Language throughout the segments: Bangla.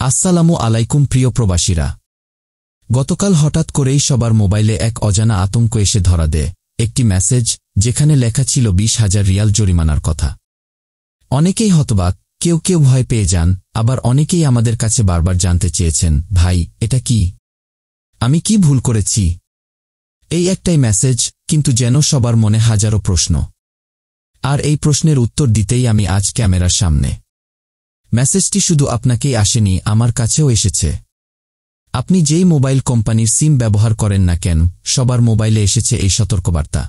আসসালামু আলাইকুম প্রিয় প্রবাসীরা। গতকাল হঠাৎ করেই সবার মোবাইলে এক অজানা আতঙ্ক এসে ধরা দেয়। একটি মেসেজ যেখানে লেখা ছিল 20,000 রিয়াল জরিমানার কথা। অনেকেই হতবাক, কেউ কেউ ভয় পেয়ে যান, আবার অনেকেই আমাদের কাছে বারবার জানতে চেয়েছেন, ভাই এটা কি? আমি কি ভুল করেছি? এই একটাই মেসেজ, কিন্তু যেন সবার মনে হাজারো প্রশ্ন। আর এই প্রশ্নের উত্তর দিতেই আমি আজ ক্যামেরার সামনে। মেসেজটি শুধু আপনাকেই আসেনি, আমার কাছেও এসেছে। আপনি যেই মোবাইল কোম্পানির সিম ব্যবহার করেন না কেন, সবার মোবাইলে এসেছে এই সতর্কবার্তা।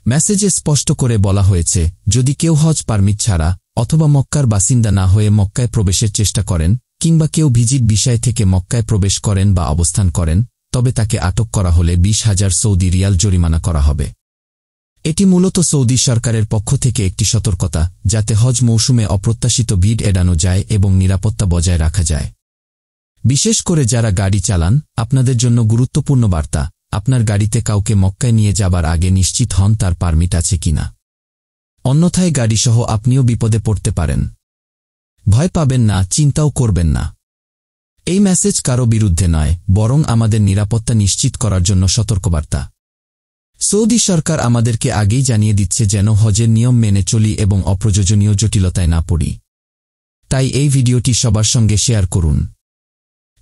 মেসেজে স্পষ্ট করে বলা হয়েছে, যদি কেউ হজ পারমিট ছাড়া অথবা মক্কার বাসিন্দা না হয়ে মক্কায় প্রবেশের চেষ্টা করেন, কিংবা কেউ ভিজিট বিষয় থেকে মক্কায় প্রবেশ করেন বা অবস্থান করেন, তবে তাকে আটক করা হলে 20,000 সৌদি রিয়াল জরিমানা করা হবে। এটি মূলত সৌদি সরকারের পক্ষ থেকে একটি সতর্কতা, যাতে হজ মৌসুমে অপ্রত্যাশিত ভিড় এড়ানো যায় এবং নিরাপত্তা বজায় রাখা যায়। বিশেষ করে যারা গাড়ি চালান, আপনাদের জন্য গুরুত্বপূর্ণ বার্তা, আপনার গাড়িতে কাউকে মক্কায় নিয়ে যাবার আগে নিশ্চিত হন তার পারমিট আছে কিনা। অন্যথায় গাড়িসহ আপনিও বিপদে পড়তে পারেন। ভয় পাবেন না, চিন্তাও করবেন না। এই মেসেজ কারো বিরুদ্ধে নয়, বরং আমাদের নিরাপত্তা নিশ্চিত করার জন্য সতর্কবার্তা। সৌদি সরকার আমাদেরকে আগেই জানিয়ে দিচ্ছে যেন হজের নিয়ম মেনে চলি এবং অপ্রয়োজনীয় জটিলতায় না পড়ি। তাই এই ভিডিওটি সবার সঙ্গে শেয়ার করুন,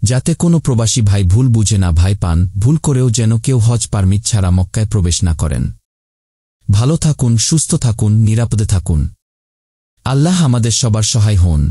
যাতে কোনো প্রবাসী ভাই ভুল বুঝে না ভয় পান, ভুল করেও যেন কেউ হজ পারমিট ছাড়া মক্কায় প্রবেশ না করেন। ভালো থাকুন, সুস্থ থাকুন, নিরাপদে থাকুন। আল্লাহ আমাদের সবার সহায় হন।